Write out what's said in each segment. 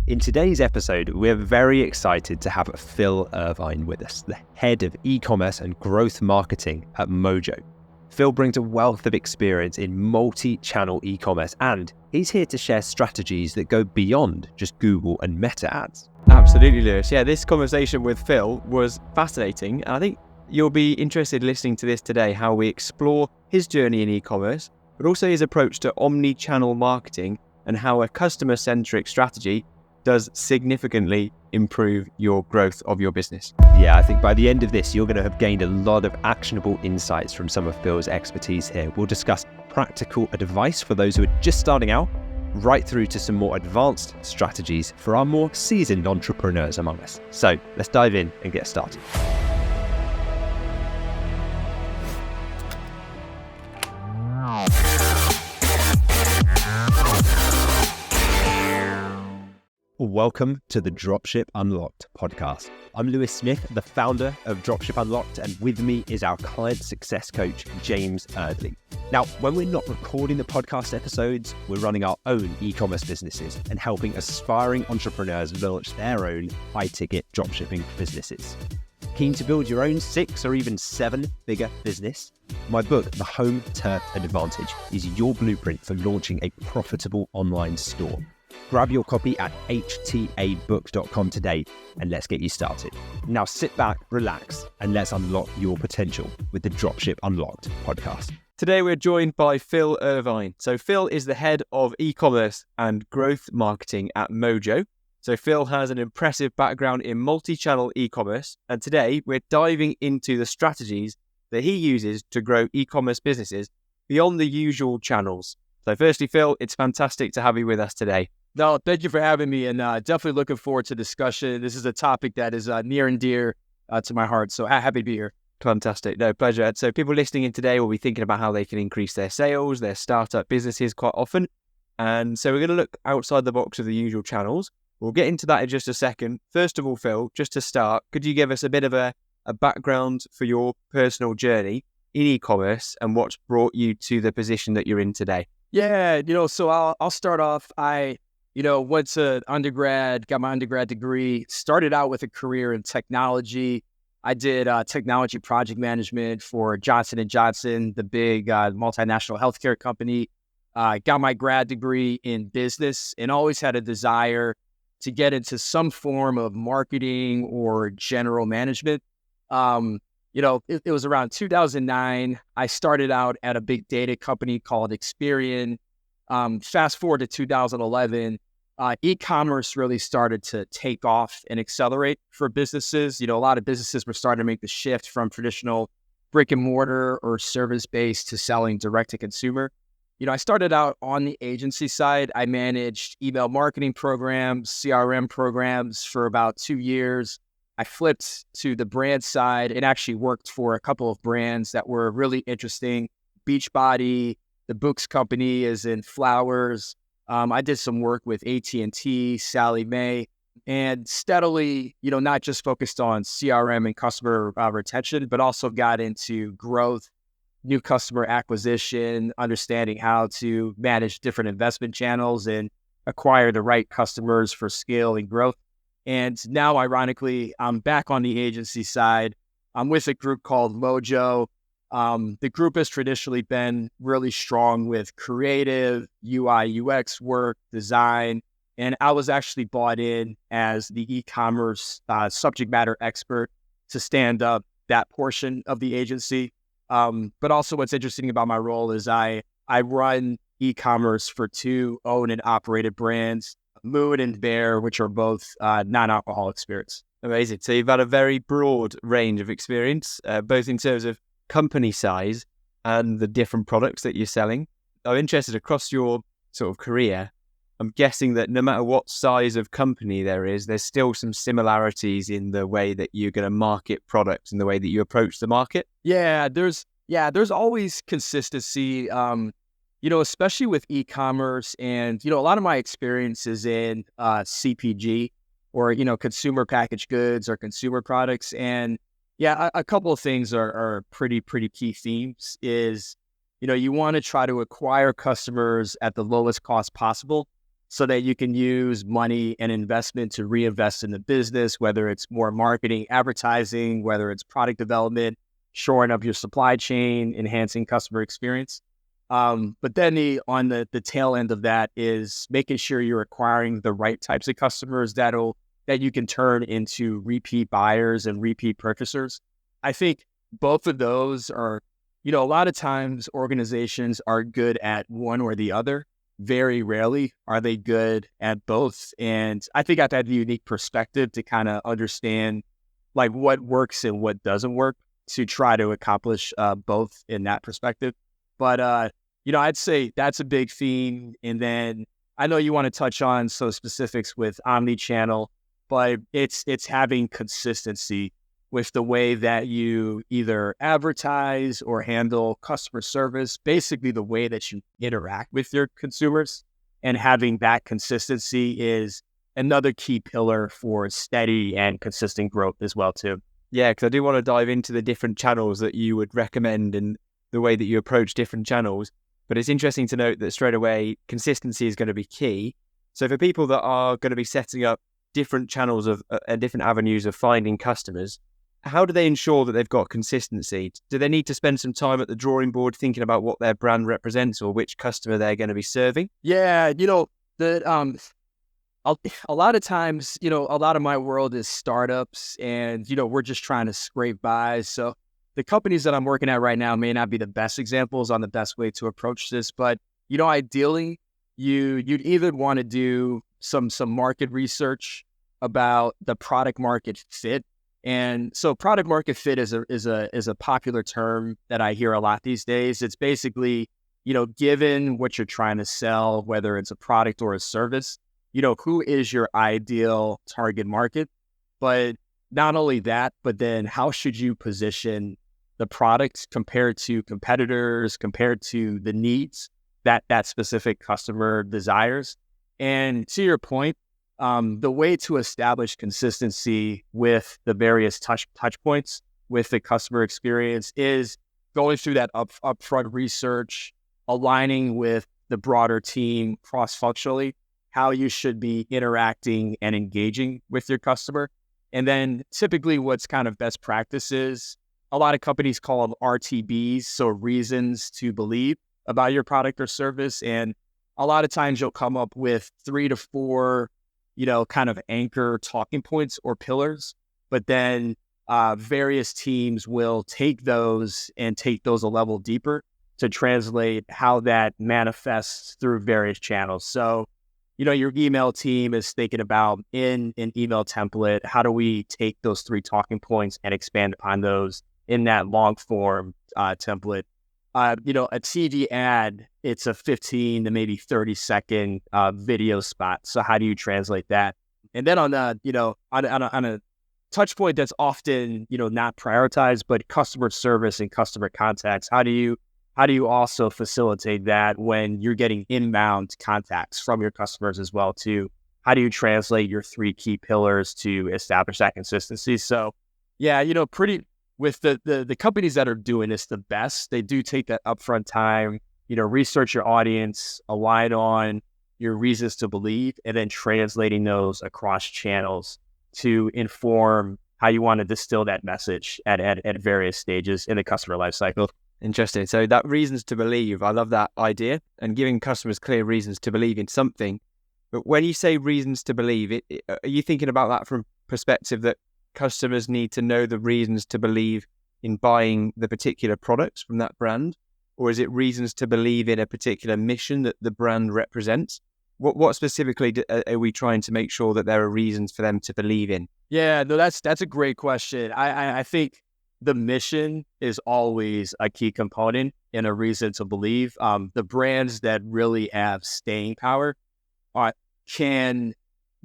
In today's episode, we're very excited to have Phil Irvine with us, the head of e-commerce and growth marketing at Mojo. Phil brings a wealth of experience in multi-channel e-commerce, and he's here to share strategies that go beyond just Google and Meta ads. Absolutely, Lewis. Yeah, this conversation with Phil was fascinating, and I think you'll be interested listening to this today, how we explore his journey in e-commerce, but also his approach to omni-channel marketing and how a customer-centric strategy does significantly improve your growth of your business. Yeah, I think by the end of this, you're going to have gained a lot of actionable insights from some of Phil's expertise here. We'll discuss practical advice for those who are just starting out, right through to some more advanced strategies for our more seasoned entrepreneurs among us. So let's dive in and get started. Welcome to the Dropship Unlocked podcast. I'm Lewis Smith, the founder of Dropship Unlocked, and with me is our client success coach, James Eardley. Now, when we're not recording the podcast episodes, we're running our own e-commerce businesses and helping aspiring entrepreneurs launch their own high-ticket dropshipping businesses. Keen to build your own 6 or even 7-figure business? My book, The Home Turf Advantage, is your blueprint for launching a profitable online store. Grab your copy at htabook.com today and let's get you started. Now sit back, relax, and let's unlock your potential with the Dropship Unlocked podcast. Today we're joined by Phil Irvine. So Phil is the head of e-commerce and growth marketing at Mojo. So Phil has an impressive background in multi-channel e-commerce, and today we're diving into the strategies that he uses to grow e-commerce businesses beyond the usual channels. So firstly, Phil, it's fantastic to have you with us today. No, thank you for having me, and definitely looking forward to discussion. This is a topic that is near and dear to my heart, so happy to be here. Fantastic. No, pleasure. So people listening in today will be thinking about how they can increase their sales, their startup businesses quite often. And so we're going to look outside the box of the usual channels. We'll get into that in just a second. First of all, Phil, just to start, could you give us a bit of a background for your personal journey in e-commerce and what's brought you to the position that you're in today? Yeah, so I'll start off. I went to undergrad, got my undergrad degree, started out with a career in technology. I did technology project management for Johnson & Johnson, the big multinational healthcare company. Got my grad degree in business and always had a desire to get into some form of marketing or general management. It was around 2009. I started out at a big data company called Experian. Fast forward to 2011, e-commerce really started to take off and accelerate for businesses. A lot of businesses were starting to make the shift from traditional brick and mortar or service-based to selling direct to consumer. I started out on the agency side. I managed email marketing programs, CRM programs for about 2 years. I flipped to the brand side and actually worked for a couple of brands that were really interesting. Beachbody, the Books Company is in flowers. I did some work with AT&T, Sally Mae, and steadily, not just focused on CRM and customer retention, but also got into growth, new customer acquisition, understanding how to manage different investment channels and acquire the right customers for scale and growth. And now, ironically, I'm back on the agency side. I'm with a group called Mojo. The group has traditionally been really strong with creative, UI, UX work, design, and I was actually brought in as the e-commerce subject matter expert to stand up that portion of the agency. But also what's interesting about my role is I run e-commerce for 2 owned and operated brands, Moon and Bear, which are both non-alcoholic spirits. Amazing. So you've had a very broad range of experience, both in terms of company size and the different products that you're selling. I'm interested across your sort of career. I'm guessing that no matter what size of company there's still some similarities in the way that you're going to market products and the way that you approach the market. Yeah, there's always consistency, especially with e-commerce, and, a lot of my experience is in CPG or, consumer packaged goods or consumer products. And yeah, a couple of things are pretty key themes is, you want to try to acquire customers at the lowest cost possible so that you can use money and investment to reinvest in the business, whether it's more marketing, advertising, whether it's product development, shoring up your supply chain, enhancing customer experience. But then on the tail end of that is making sure you're acquiring the right types of customers that you can turn into repeat buyers and repeat purchasers. I think both of those are, a lot of times organizations are good at one or the other. Very rarely are they good at both. And I think I've had the unique perspective to kind of understand like what works and what doesn't work to try to accomplish both in that perspective. But, I'd say that's a big theme. And then I know you want to touch on some specifics with omni-channel, but it's having consistency with the way that you either advertise or handle customer service, basically the way that you interact with your consumers. And having that consistency is another key pillar for steady and consistent growth as well, too. Yeah, because I do want to dive into the different channels that you would recommend and the way that you approach different channels. But it's interesting to note that straight away, consistency is going to be key. So for people that are going to be setting up different channels of different avenues of finding customers, how do they ensure that they've got consistency? Do they need to spend some time at the drawing board thinking about what their brand represents or which customer they're going to be serving? Yeah, a lot of times, a lot of my world is startups and, we're just trying to scrape by. So the companies that I'm working at right now may not be the best examples on the best way to approach this, but, ideally you'd either want to do some market research about the product market fit. And so product market fit is a popular term that I hear a lot these days. It's basically, given what you're trying to sell, whether it's a product or a service, who is your ideal target market? But not only that, but then how should you position the product compared to competitors, compared to the needs that specific customer desires? And to your point, the way to establish consistency with the various touch points with the customer experience is going through that upfront research, aligning with the broader team cross-functionally, how you should be interacting and engaging with your customer. And then typically what's kind of best practices, a lot of companies call them RTBs, so reasons to believe about your product or service. And a lot of times you'll come up with 3 to 4, kind of anchor talking points or pillars, but then various teams will take those a level deeper to translate how that manifests through various channels. So, your email team is thinking about in an email template, how do we take those 3 talking points and expand upon those in that long form template? A TV ad, it's a 15 to maybe 30-second video spot. So how do you translate that? And then on a touch point that's often, not prioritized, but customer service and customer contacts, how do you also facilitate that when you're getting inbound contacts from your customers as well too? How do you translate your 3 key pillars to establish that consistency? So yeah, with the companies that are doing this the best, they do take that upfront time, research your audience, align on your reasons to believe, and then translating those across channels to inform how you want to distill that message at various stages in the customer lifecycle. Interesting. So that reasons to believe, I love that idea, and giving customers clear reasons to believe in something. But when you say reasons to believe, are you thinking about that from perspective that customers need to know the reasons to believe in buying the particular products from that brand? Or is it reasons to believe in a particular mission that the brand represents? What specifically are we trying to make sure that there are reasons for them to believe in? Yeah, no, that's a great question. I think the mission is always a key component and a reason to believe. The brands that really have staying power can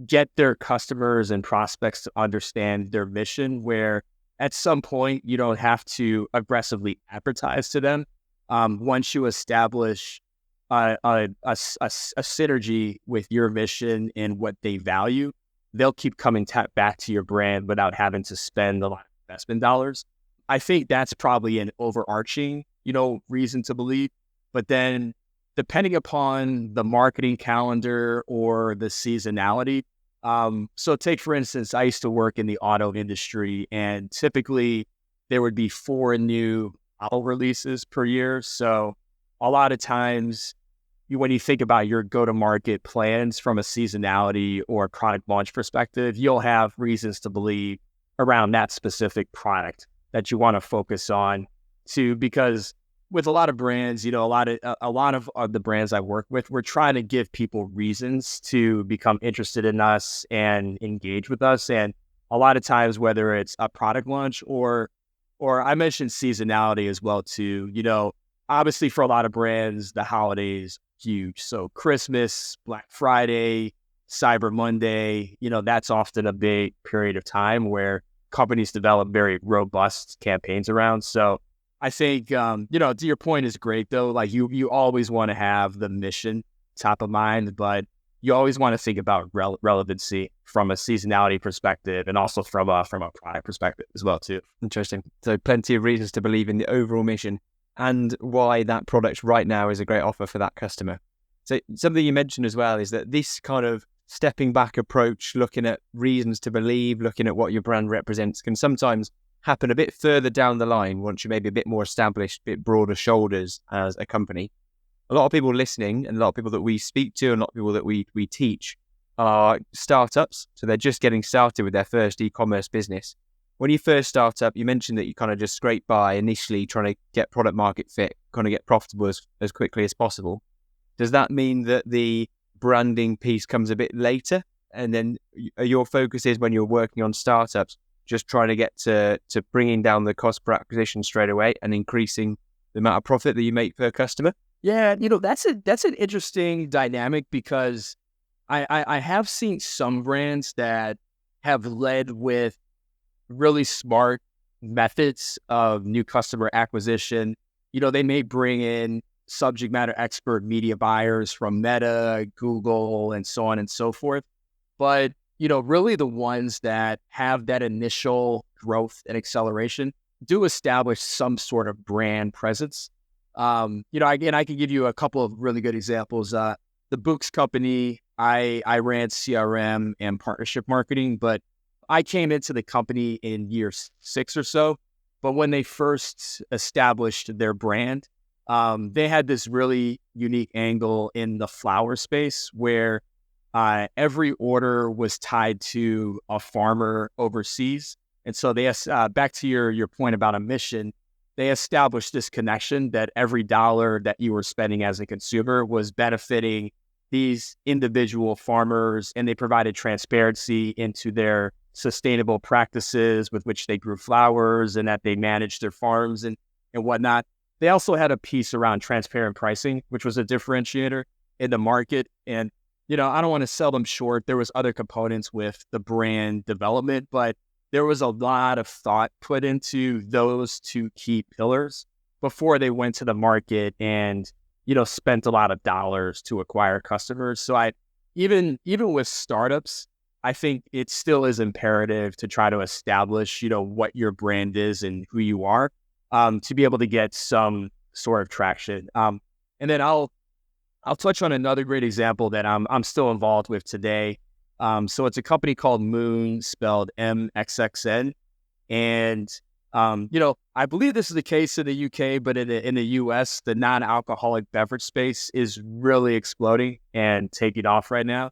get their customers and prospects to understand their mission, where at some point you don't have to aggressively advertise to them. Once you establish a synergy with your mission and what they value, they'll keep coming back to your brand without having to spend a lot of investment dollars. I think that's probably an overarching, reason to believe. But then depending upon the marketing calendar or the seasonality. So take, for instance, I used to work in the auto industry, and typically there would be 4 new model releases per year. So a lot of times when you think about your go-to-market plans from a seasonality or product launch perspective, you'll have reasons to believe around that specific product that you want to focus on too, because with a lot of brands, a lot of the brands I work with, we're trying to give people reasons to become interested in us and engage with us. And a lot of times, whether it's a product launch or I mentioned seasonality as well too, obviously for a lot of brands, the holidays huge. So Christmas, Black Friday, Cyber Monday, that's often a big period of time where companies develop very robust campaigns around. So I think, to your point is great though. Like you always want to have the mission top of mind, but you always want to think about relevancy from a seasonality perspective and also from a product perspective as well too. Interesting. So plenty of reasons to believe in the overall mission and why that product right now is a great offer for that customer. So something you mentioned as well is that this kind of stepping back approach, looking at reasons to believe, looking at what your brand represents, can sometimes happen a bit further down the line once you're maybe a bit more established, a bit broader shoulders as a company. A lot of people listening and a lot of people that we speak to and a lot of people that we teach are startups. So they're just getting started with their first e-commerce business. When you first start up, you mentioned that you kind of just scrape by initially trying to get product market fit, kind of get profitable as quickly as possible. Does that mean that the branding piece comes a bit later? And then your focus is when you're working on startups, just trying to get to bringing down the cost per acquisition straight away and increasing the amount of profit that you make per customer? Yeah, that's an interesting dynamic because I have seen some brands that have led with really smart methods of new customer acquisition. They may bring in subject matter expert media buyers from Meta, Google, and so on and so forth. But, really the ones that have that initial growth and acceleration do establish some sort of brand presence. Again, I can give you a couple of really good examples. The Books company, I ran CRM and partnership marketing, but I came into the company in year 6 or so. But when they first established their brand, they had this really unique angle in the flower space where every order was tied to a farmer overseas. And so they, back to your point about a mission, they established this connection that every dollar that you were spending as a consumer was benefiting these individual farmers, and they provided transparency into their sustainable practices with which they grew flowers and that they managed their farms and whatnot. They also had a piece around transparent pricing, which was a differentiator in the market. And, I don't want to sell them short. There was other components with the brand development, but there was a lot of thought put into those 2 key pillars before they went to the market and, spent a lot of dollars to acquire customers. So even with startups, I think it still is imperative to try to establish, what your brand is and who you are, to be able to get some sort of traction. And then I'll touch on another great example that I'm still involved with today. So it's a company called Moon, spelled MXXN. And, I believe this is the case in the UK, but in the US, the non-alcoholic beverage space is really exploding and taking off right now.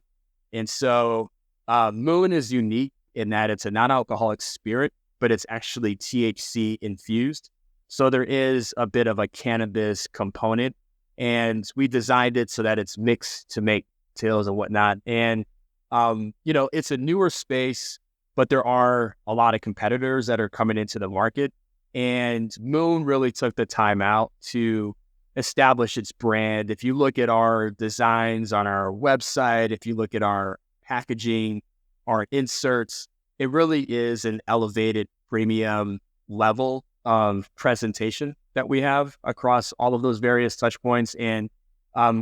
And so Moon is unique in that it's a non-alcoholic spirit, but it's actually THC infused. So there is a bit of a cannabis component, and we designed it so that it's mixed to make cocktails and whatnot. And, it's a newer space, but there are a lot of competitors that are coming into the market. And Moon really took the time out to establish its brand. If you look at our designs on our website, if you look at our packaging, our inserts, it really is an elevated premium level of presentation that we have across all of those various touch points. And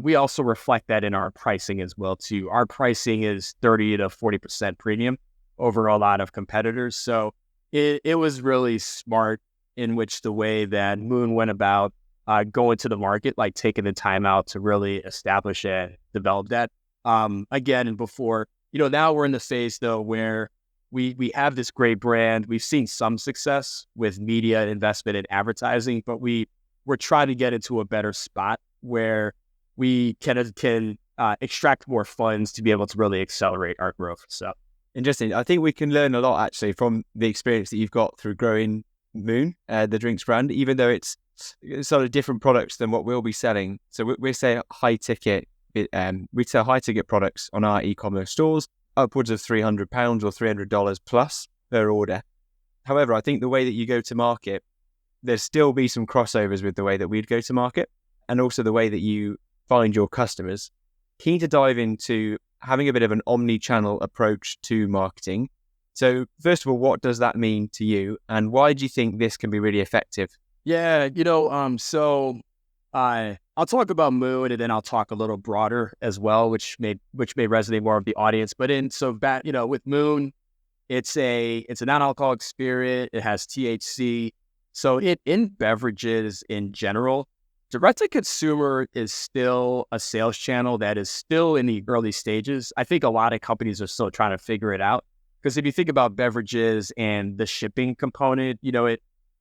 we also reflect that in our pricing as well too. Our pricing is 30 to 40% premium over a lot of competitors. So it was really smart in which the way that Moon went about going to the market, like taking the time out to really establish and develop that. Again, and before, now we're in the phase though where we have this great brand. We've seen some success with media investment and advertising, but we're trying to get into a better spot where we can extract more funds to be able to really accelerate our growth. So interesting. I think we can learn a lot actually from the experience that you've got through growing Moon, the drinks brand, even though it's sort of different products than what we'll be selling. So we say high ticket. We sell high ticket products on our e-commerce stores, upwards of £300 or $300 plus per order. However, I think the way that you go to market, there'll still be some crossovers with the way that we'd go to market, and also the way that you find your customers. Keen to dive into having a bit of an omni-channel approach to marketing. So first of all, what does that mean to you, and why do you think this can be really effective? Yeah, so I'll talk about Moon, and then I'll talk a little broader as well, which may resonate more with the audience. But with Moon, it's an non-alcoholic spirit. It has THC. So in beverages in general, direct to consumer is still a sales channel that is still in the early stages. I think a lot of companies are still trying to figure it out, because if you think about beverages and the shipping component,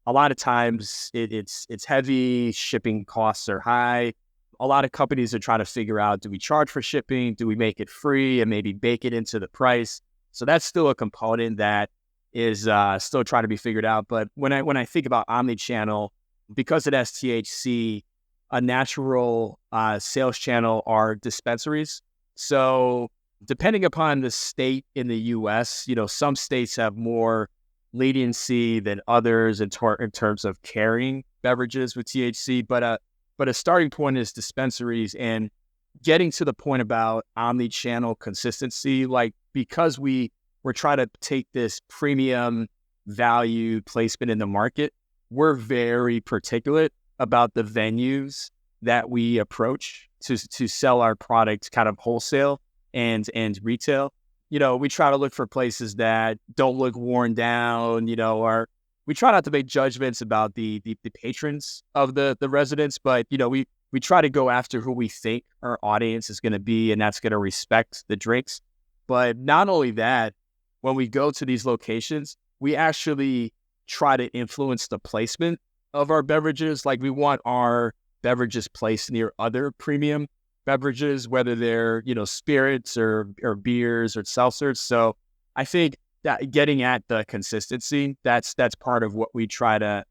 a lot of times it's heavy, shipping costs are high. A lot of companies are trying to figure out, do we charge for shipping? Do we make it free and maybe bake it into the price? So that's still a component that is still trying to be figured out. But when I think about omni-channel, because it has THC, a natural sales channel are dispensaries. So depending upon the state in the US, some states have more leniency than others in terms of carrying beverages with THC, but a starting point is dispensaries. And getting to the point about omni-channel consistency, like, because we're trying to take this premium value placement in the market, we're very particular about the venues that we approach to sell our product kind of wholesale and retail. We try to look for places that don't look worn down, or we try not to make judgments about the patrons of the residents, but, we try to go after who we think our audience is going to be, and that's going to respect the drinks. But not only that, when we go to these locations, we actually try to influence the placement of our beverages. Like, we want our beverages placed near other premium beverages, whether they're, spirits or beers or seltzers. So I think that getting at the consistency, that's part of what we try to,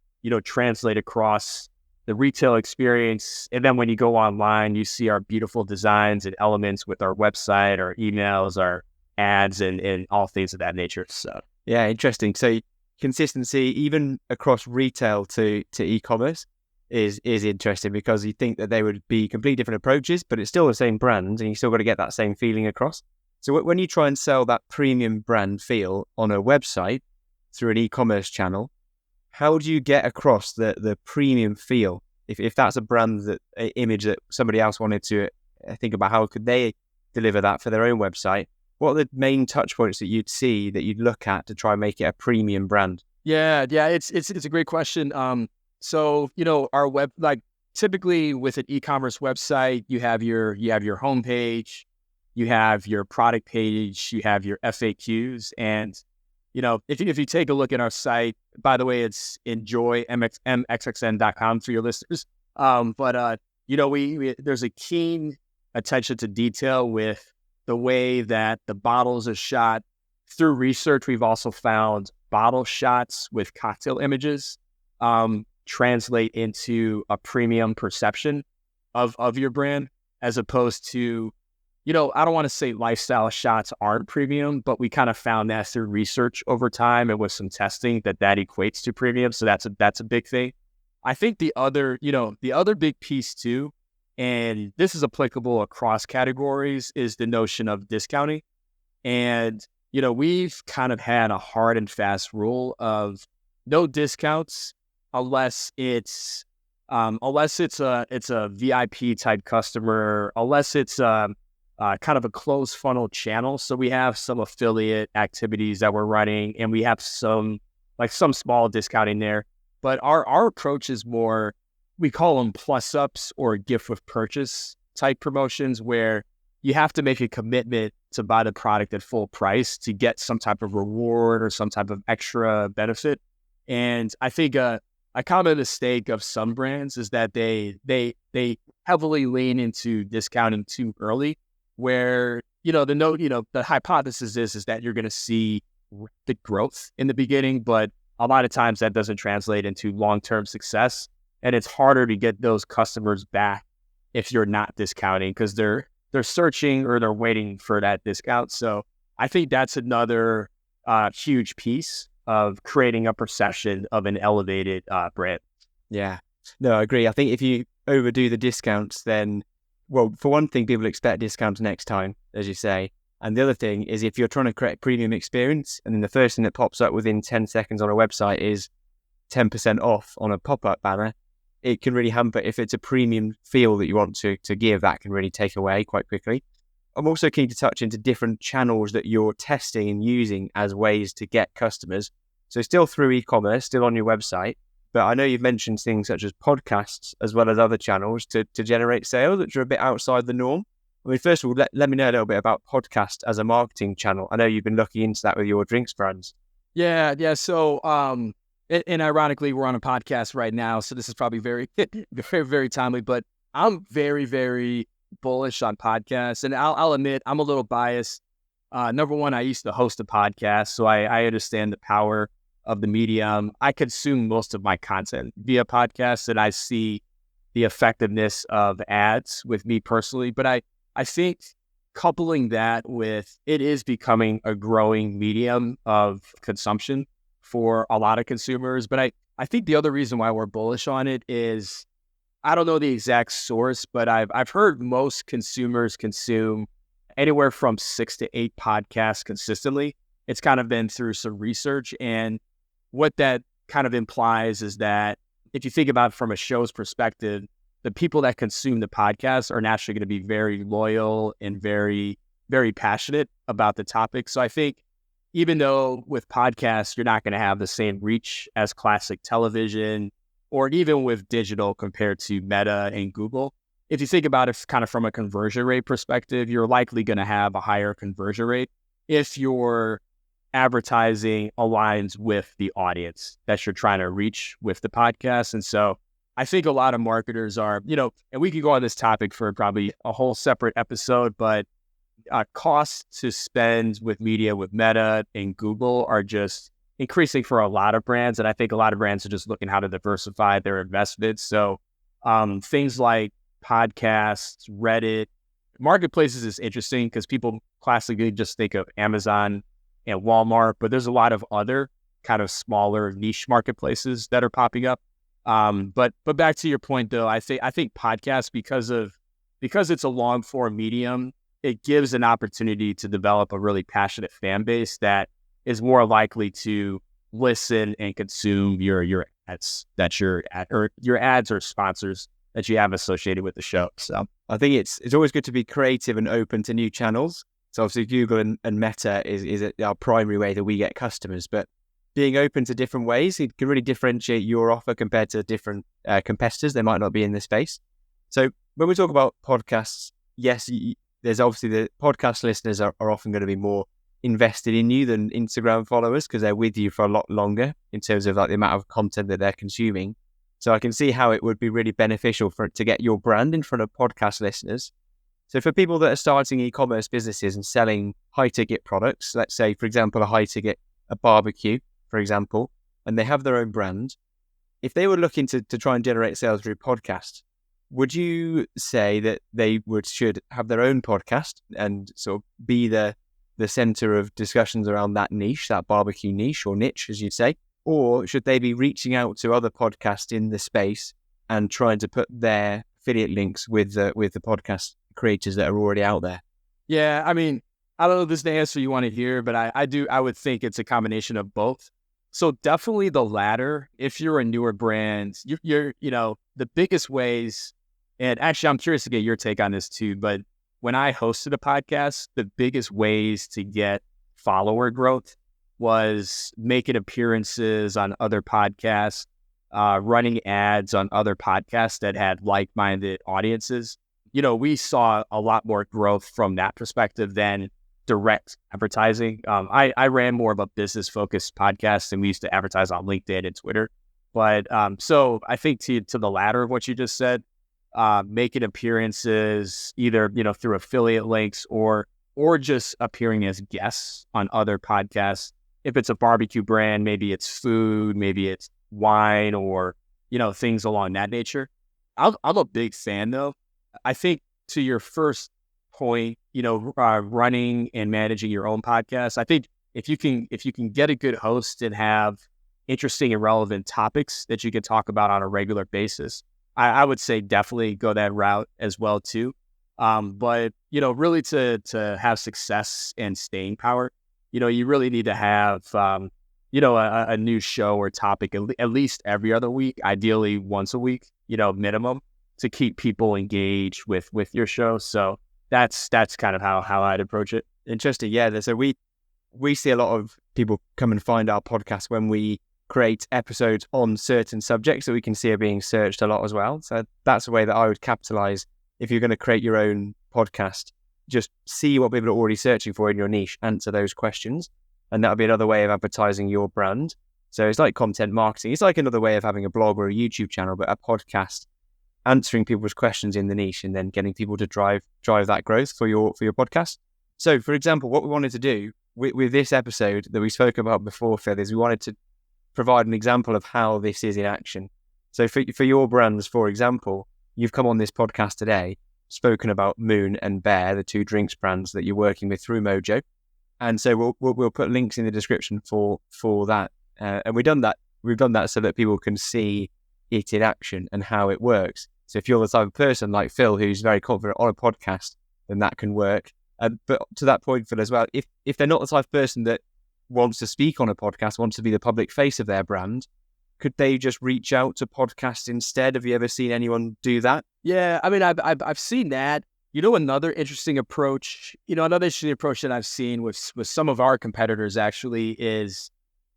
translate across the retail experience. And then when you go online, you see our beautiful designs and elements with our website, our emails, our ads, and all things of that nature. So yeah, interesting. So consistency, even across retail to e-commerce, is interesting, because you think that they would be completely different approaches, but it's still the same brand, and you still got to get that same feeling across. So when you try and sell that premium brand feel on a website through an e-commerce channel, how do you get across the premium feel? If that's a brand image that somebody else wanted to think about, how could they deliver that for their own website? What are the main touch points that you'd see, that you'd look at to try and make it a premium brand? Yeah, it's a great question. So, our web, like, typically with an e-commerce website, you have your homepage, you have your product page, you have your FAQs. And, if you take a look at our site, by the way, it's enjoymxxn.com for your listeners. There's a keen attention to detail with the way that the bottles are shot. Through research, we've also found bottle shots with cocktail images translate into a premium perception of your brand, as opposed to, I don't want to say lifestyle shots aren't premium, but we kind of found that through research over time and with some testing that equates to premium. So that's a big thing. I think the other big piece too, and this is applicable across categories, is the notion of discounting. And, we've kind of had a hard and fast rule of no discounts unless it's a VIP type customer, unless it's kind of a closed funnel channel. So we have some affiliate activities that we're running, and we have some small discounting there. But our approach is more, we call them plus ups or gift with purchase type promotions, where you have to make a commitment to buy the product at full price to get some type of reward or some type of extra benefit. And I think a common mistake of some brands is that they heavily lean into discounting too early, where the hypothesis is that you're going to see rapid growth in the beginning, but a lot of times that doesn't translate into long-term success, and it's harder to get those customers back if you're not discounting, because they're searching or they're waiting for that discount. So I think that's another huge piece of creating a perception of an elevated brand. Yeah, no, I agree. I think if you overdo the discounts, then, well, for one thing, people expect discounts next time, as you say. And the other thing is, if you're trying to create a premium experience, and then the first thing that pops up within 10 seconds on a website is 10% off on a pop-up banner, it can really hamper. If it's a premium feel that you want to give, that can really take away quite quickly. I'm also keen to touch into different channels that you're testing and using as ways to get customers. So still through e-commerce, still on your website, but I know you've mentioned things such as podcasts as well as other channels to generate sales, which are a bit outside the norm. I mean, first of all, let me know a little bit about podcast as a marketing channel. I know you've been looking into that with your drinks brands. Yeah. So, and ironically, we're on a podcast right now, so this is probably very, very, very timely. But I'm very, very bullish on podcasts, and I'll admit I'm a little biased. Number one, I used to host a podcast, so I understand the power of the medium. I consume most of my content via podcasts, and I see the effectiveness of ads with me personally. But I think coupling that with it is becoming a growing medium of consumption for a lot of consumers. But I think the other reason why we're bullish on it is, I don't know the exact source, but I've heard most consumers consume anywhere from 6 to 8 podcasts consistently. It's kind of been through some research, and what that kind of implies is that if you think about it from a show's perspective, the people that consume the podcast are naturally going to be very loyal and very, very passionate about the topic. So I think even though with podcasts, you're not going to have the same reach as classic television or even with digital compared to Meta and Google, if you think about it kind of from a conversion rate perspective, you're likely going to have a higher conversion rate if your advertising aligns with the audience that you're trying to reach with the podcast. And so I think a lot of marketers are, and we could go on this topic for probably a whole separate episode, but costs to spend with media with Meta and Google are just increasing for a lot of brands. And I think a lot of brands are just looking how to diversify their investments. So things like podcasts, Reddit, marketplaces is interesting because people classically just think of Amazon and Walmart, but there's a lot of other kind of smaller niche marketplaces that are popping up. But back to your point though, I think podcasts, because it's a long form medium, it gives an opportunity to develop a really passionate fan base that is more likely to listen and consume your ads or your ads or sponsors that you have associated with the show. So I think it's always good to be creative and open to new channels. So obviously Google and Meta is our primary way that we get customers, but being open to different ways, it can really differentiate your offer compared to different competitors. They might not be in this space. So when we talk about podcasts, yes, there's obviously the podcast listeners are often going to be more invested in you than Instagram followers because they're with you for a lot longer in terms of like the amount of content that they're consuming. So I can see how it would be really beneficial to get your brand in front of podcast listeners. So for people that are starting e-commerce businesses and selling high-ticket products, let's say, for example, a barbecue, for example, and they have their own brand, if they were looking to try and generate sales through podcast, would you say that they should have their own podcast and sort of be the center of discussions around that niche, that barbecue niche or niche, as you say? Or should they be reaching out to other podcasts in the space and trying to put their affiliate links with the podcast creators that are already out there? Yeah, I mean, I don't know if this is the answer you want to hear, but I would think it's a combination of both. So definitely the latter. If you're a newer brand, you're the biggest ways, and actually I'm curious to get your take on this too, but when I hosted a podcast, the biggest ways to get follower growth was making appearances on other podcasts, running ads on other podcasts that had like-minded audiences, we saw a lot more growth from that perspective than direct advertising. I ran more of a business-focused podcast, and we used to advertise on LinkedIn and Twitter. But so I think to the latter of what you just said, making appearances either through affiliate links or just appearing as guests on other podcasts. If it's a barbecue brand, maybe it's food, maybe it's wine, or things along that nature. I'm a big fan though. I think to your first point, running and managing your own podcast, I think if you can get a good host and have interesting and relevant topics that you can talk about on a regular basis, I would say definitely go that route as well too. But really to have success and staying power, you really need to have a new show or topic at least every other week, ideally once a week, minimum, to keep people engaged with your show. So that's kind of how I'd approach it. Interesting. Yeah. So we see a lot of people come and find our podcast when we create episodes on certain subjects that we can see are being searched a lot as well. So that's a way that I would capitalize. If you're going to create your own podcast, just see what people are already searching for in your niche, answer those questions. And that'll be another way of advertising your brand. So it's like content marketing. It's like another way of having a blog or a YouTube channel, but a podcast, answering people's questions in the niche and then getting people to drive that growth for your podcast. So for example, what we wanted to do with this episode that we spoke about before, Phil, is we wanted to provide an example of how this is in action. So for your brands, for example, you've come on this podcast today, spoken about Moon and Bear, the two drinks brands that you're working with through Mojo. And so we'll put links in the description for that. And we've done that so that people can see it in action and how it works. So if you're the type of person like Phil, who's very confident on a podcast, then that can work. But to that point, Phil, as well, if they're not the type of person that wants to speak on a podcast, wants to be the public face of their brand, could they just reach out to podcasts instead? Have you ever seen anyone do that? Yeah, I mean, I've seen that. Another interesting approach, that I've seen with some of our competitors actually is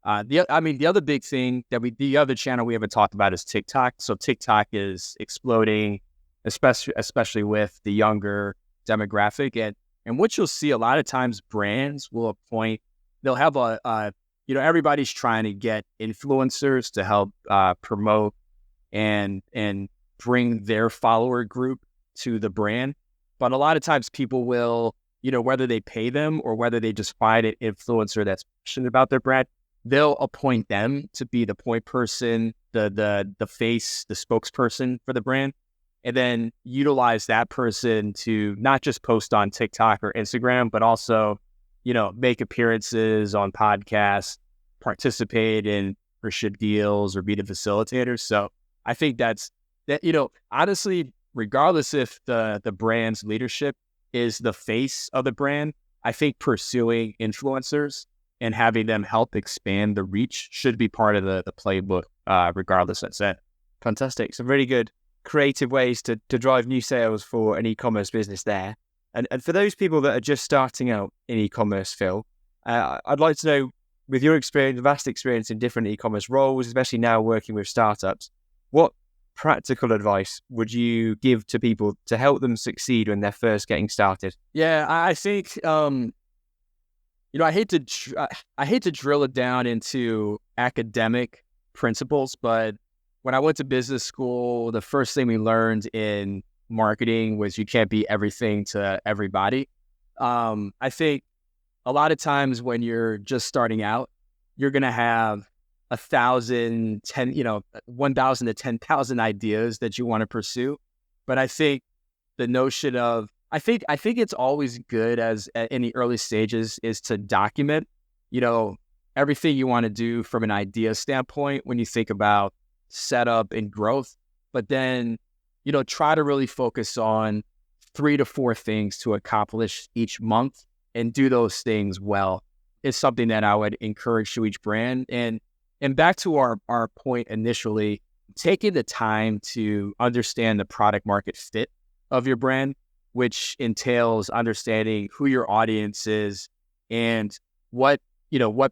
the other big thing the other channel we haven't talked about is TikTok. So TikTok is exploding, especially with the younger demographic, and what you'll see a lot of times, brands will appoint. They'll have everybody's trying to get influencers to help promote and bring their follower group to the brand. But a lot of times people will, whether they pay them or whether they just find an influencer that's passionate about their brand, they'll appoint them to be the point person, the face, the spokesperson for the brand, and then utilize that person to not just post on TikTok or Instagram, but also make appearances on podcasts, participate in membership deals, or be the facilitators. So I think that, honestly, regardless if the brand's leadership is the face of the brand, I think pursuing influencers and having them help expand the reach should be part of the playbook, regardless. That's it. Fantastic. Some really good creative ways to drive new sales for an e-commerce business there. And for those people that are just starting out in e-commerce, Phil, I'd like to know, with your experience, vast experience in different e-commerce roles, especially now working with startups, what practical advice would you give to people to help them succeed when they're first getting started? Yeah, I think, I hate to drill it down into academic principles, but when I went to business school, the first thing we learned in marketing was you can't be everything to everybody. I think a lot of times when you're just starting out, you're going to have 1,000 to 10,000 ideas that you want to pursue. But I think the notion of, I think it's always good as in the early stages is to document, everything you want to do from an idea standpoint when you think about setup and growth, but then, try to really focus on 3 to 4 things to accomplish each month and do those things well. Is something that I would encourage to each brand. And back to our point initially, taking the time to understand the product market fit of your brand, which entails understanding who your audience is and what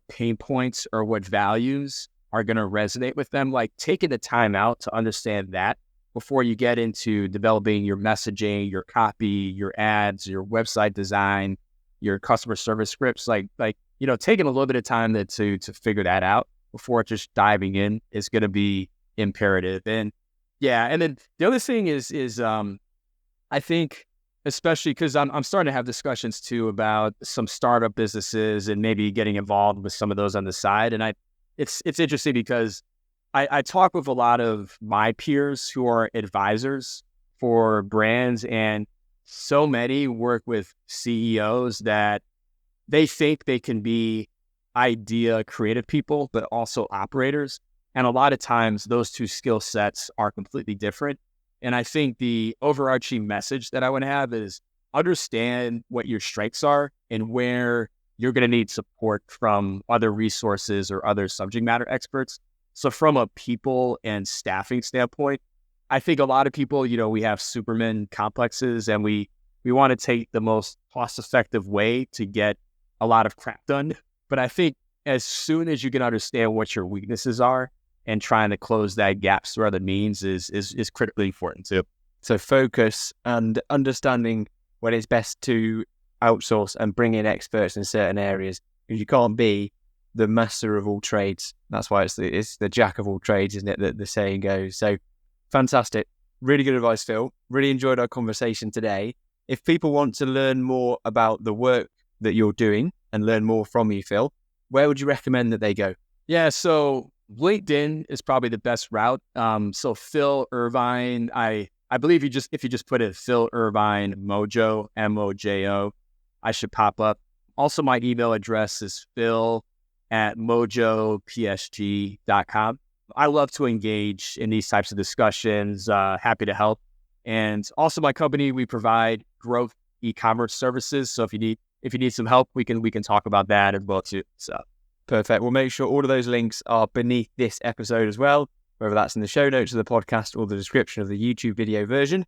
pain points or what values are going to resonate with them. Like taking the time out to understand that before you get into developing your messaging, your copy, your ads, your website design, your customer service scripts, taking a little bit of time to figure that out before just diving in is going to be imperative. And then the other thing is I think, especially because I'm starting to have discussions too about some startup businesses and maybe getting involved with some of those on the side. And it's interesting because I talk with a lot of my peers who are advisors for brands, and so many work with CEOs that they think they can be idea creative people, but also operators. And a lot of times those two skill sets are completely different. And I think the overarching message that I would have is understand what your strengths are and where you're going to need support from other resources or other subject matter experts. So from a people and staffing standpoint, I think a lot of people, we have Superman complexes, and we want to take the most cost-effective way to get a lot of crap done. But I think as soon as you can understand what your weaknesses are and trying to close that gaps through other means is critically important too. So focus and understanding when it's best to outsource and bring in experts in certain areas, because you can't be the master of all trades. That's why it's the jack of all trades, isn't it? That the saying goes. So fantastic. Really good advice, Phil. Really enjoyed our conversation today. If people want to learn more about the work that you're doing and learn more from you, Phil, where would you recommend that they go? Yeah, so LinkedIn is probably the best route. So Phil Irvine, I believe if you just put in Phil Irvine Mojo, Mojo, I should pop up. Also, my email address is phil@mojopsg.com. I love to engage in these types of discussions. Happy to help. And also my company, we provide growth e-commerce services. So if you need some help, we can talk about that as well too. So perfect. We'll make sure all of those links are beneath this episode as well, whether that's in the show notes of the podcast or the description of the YouTube video version.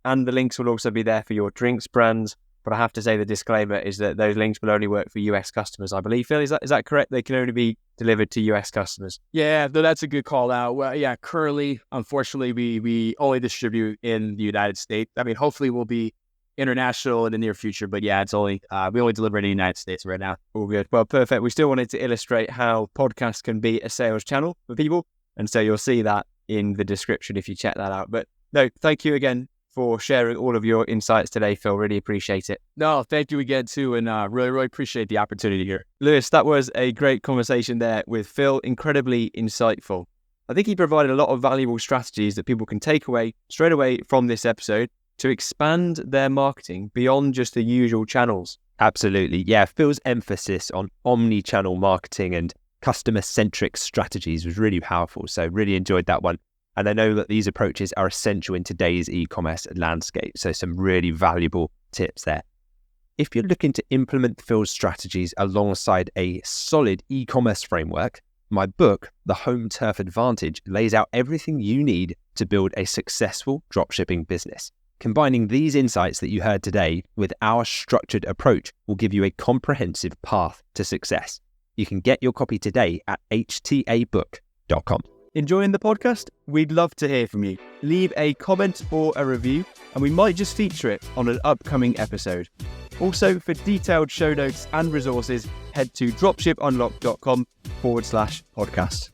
And the links will also be there for your drinks brands. But I have to say the disclaimer is that those links will only work for US customers, I believe. Phil, is that correct? They can only be delivered to US customers. Yeah, that's a good call out. Well, yeah, currently, unfortunately, we only distribute in the United States. I mean, hopefully we'll be international in the near future, but yeah, it's only we only deliver in the United States right now. All good. Well, perfect. We still wanted to illustrate how podcasts can be a sales channel for people, and so you'll see that in the description if you check that out. But no, thank you again for sharing all of your insights today, Phil. Really appreciate it. No, thank you again too, and really appreciate the opportunity here. Lewis, that was a great conversation there with Phil. Incredibly insightful. I think he provided a lot of valuable strategies that people can take away straight away from this episode to expand their marketing beyond just the usual channels. Absolutely. Yeah, Phil's emphasis on omni-channel marketing and customer-centric strategies was really powerful. So really enjoyed that one. And I know that these approaches are essential in today's e-commerce landscape. So some really valuable tips there. If you're looking to implement Phil's strategies alongside a solid e-commerce framework, my book, The Home Turf Advantage, lays out everything you need to build a successful dropshipping business. Combining these insights that you heard today with our structured approach will give you a comprehensive path to success. You can get your copy today at htabook.com. Enjoying the podcast? We'd love to hear from you. Leave a comment or a review, and we might just feature it on an upcoming episode. Also, for detailed show notes and resources, head to dropshipunlocked.com/podcast.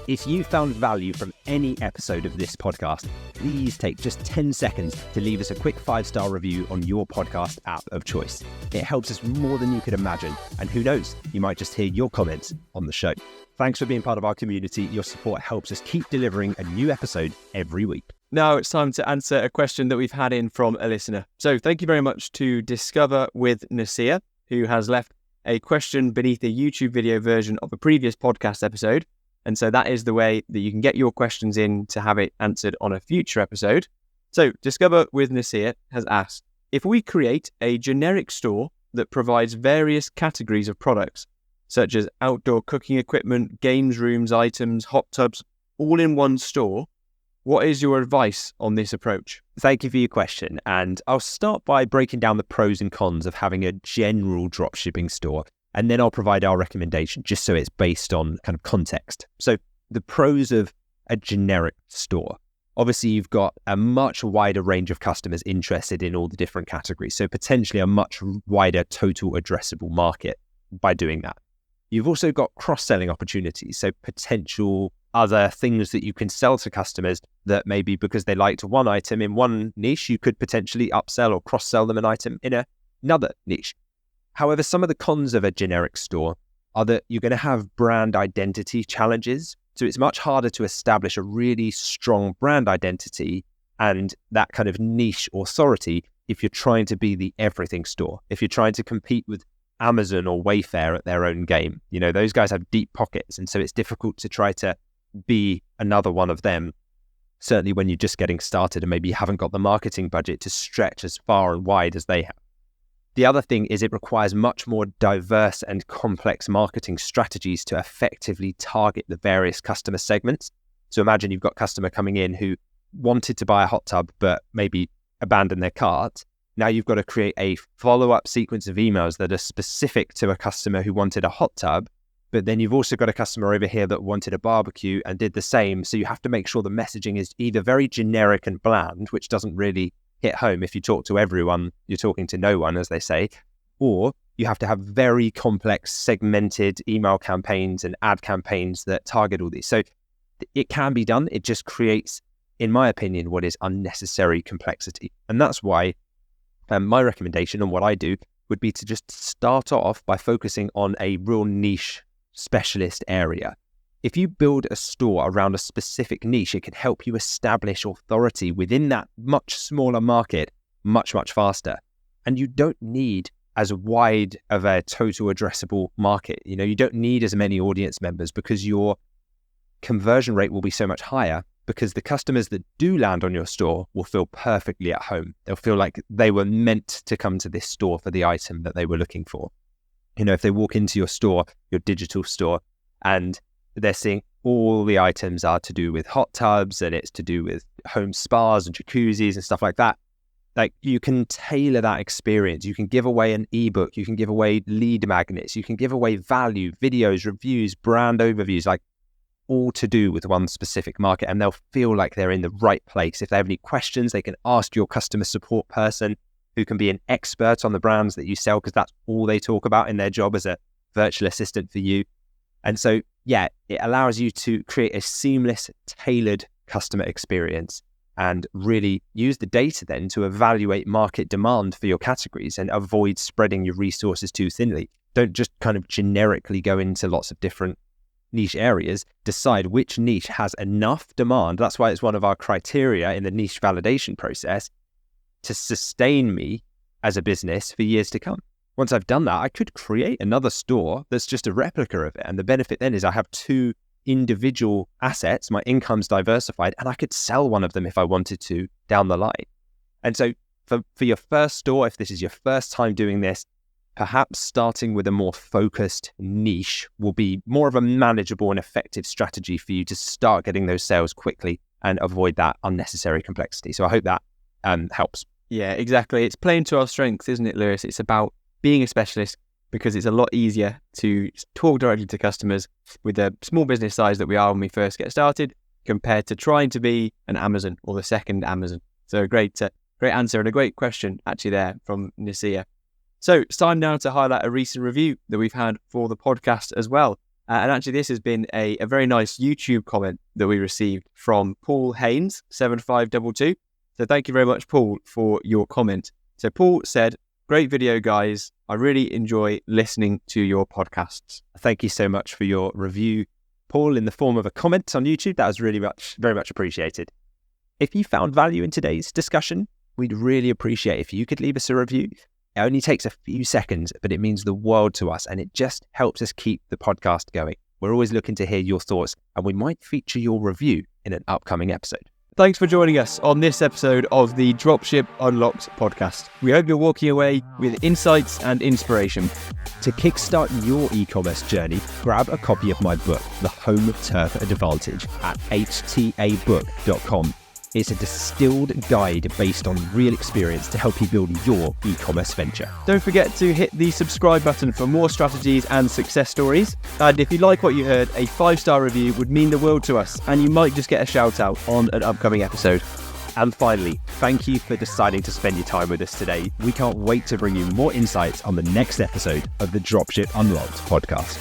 If you found value from any episode of this podcast, please take just 10 seconds to leave us a quick 5-star review on your podcast app of choice. It helps us more than you could imagine. And who knows, you might just hear your comments on the show. Thanks for being part of our community. Your support helps us keep delivering a new episode every week. Now it's time to answer a question that we've had in from a listener. So thank you very much to Discover with Nasir, who has left a question beneath the YouTube video version of a previous podcast episode. And so that is the way that you can get your questions in to have it answered on a future episode. So Discover with Nasir has asked, if we create a generic store that provides various categories of products, such as outdoor cooking equipment, games rooms, items, hot tubs, all in one store, what is your advice on this approach? Thank you for your question. And I'll start by breaking down the pros and cons of having a general dropshipping store. And then I'll provide our recommendation just so it's based on kind of context. So the pros of a generic store. Obviously, you've got a much wider range of customers interested in all the different categories, so potentially a much wider total addressable market by doing that. You've also got cross-selling opportunities, so potential other things that you can sell to customers that maybe because they liked one item in one niche, you could potentially upsell or cross-sell them an item in another niche. However, some of the cons of a generic store are that you're going to have brand identity challenges. So it's much harder to establish a really strong brand identity and that kind of niche authority if you're trying to be the everything store, if you're trying to compete with Amazon or Wayfair at their own game. You know, those guys have deep pockets, and so it's difficult to try to be another one of them, certainly when you're just getting started and maybe you haven't got the marketing budget to stretch as far and wide as they have. The other thing is it requires much more diverse and complex marketing strategies to effectively target the various customer segments. So imagine you've got a customer coming in who wanted to buy a hot tub but maybe abandoned their cart. Now you've got to create a follow-up sequence of emails that are specific to a customer who wanted a hot tub, but then you've also got a customer over here that wanted a barbecue and did the same. So you have to make sure the messaging is either very generic and bland, which doesn't really hit home. If you talk to everyone, you're talking to no one, as they say, or you have to have very complex segmented email campaigns and ad campaigns that target all these. So it can be done. It just creates, in my opinion, what is unnecessary complexity. And that's why my recommendation and what I do would be to just start off by focusing on a real niche specialist area. If you build a store around a specific niche, it can help you establish authority within that much smaller market much, much faster. And you don't need as wide of a total addressable market. You know, you don't need as many audience members because your conversion rate will be so much higher, because the customers that do land on your store will feel perfectly at home. They'll feel like they were meant to come to this store for the item that they were looking for. You know, if they walk into your store, your digital store, and they're seeing all the items are to do with hot tubs and it's to do with home spas and jacuzzis and stuff like that. Like, you can tailor that experience. You can give away an ebook. You can give away lead magnets. You can give away value, videos, reviews, brand overviews, like all to do with one specific market. And they'll feel like they're in the right place. If they have any questions, they can ask your customer support person who can be an expert on the brands that you sell, because that's all they talk about in their job as a virtual assistant for you. And so, yeah, it allows you to create a seamless, tailored customer experience and really use the data then to evaluate market demand for your categories and avoid spreading your resources too thinly. Don't just kind of generically go into lots of different niche areas. Decide which niche has enough demand. That's why it's one of our criteria in the niche validation process to sustain me as a business for years to come. Once I've done that, I could create another store that's just a replica of it. And the benefit then is I have two individual assets, my income's diversified, and I could sell one of them if I wanted to down the line. And so for your first store, if this is your first time doing this, perhaps starting with a more focused niche will be more of a manageable and effective strategy for you to start getting those sales quickly and avoid that unnecessary complexity. So I hope that helps. Yeah, exactly. It's playing to our strengths, isn't it, Lewis? It's about being a specialist, because it's a lot easier to talk directly to customers with the small business size that we are when we first get started, compared to trying to be an Amazon or the second Amazon. So great answer and a great question actually there from Nicia. So it's time now to highlight a recent review that we've had for the podcast as well. And actually this has been a very nice YouTube comment that we received from Paul Haynes, 7522. So thank you very much, Paul, for your comment. So Paul said, "Great video, guys. I really enjoy listening to your podcasts." Thank you so much for your review, Paul, in the form of a comment on YouTube. That was very much appreciated. If you found value in today's discussion, we'd really appreciate if you could leave us a review. It only takes a few seconds, but it means the world to us, and it just helps us keep the podcast going. We're always looking to hear your thoughts, and we might feature your review in an upcoming episode. Thanks for joining us on this episode of the Dropship Unlocked podcast. We hope you're walking away with insights and inspiration. To kickstart your e-commerce journey, grab a copy of my book, The Home Turf Advantage, at htabook.com. It's a distilled guide based on real experience to help you build your e-commerce venture. Don't forget to hit the subscribe button for more strategies and success stories. And if you like what you heard, a 5-star review would mean the world to us, and you might just get a shout out on an upcoming episode. And finally, thank you for deciding to spend your time with us today. We can't wait to bring you more insights on the next episode of the Dropship Unlocked podcast.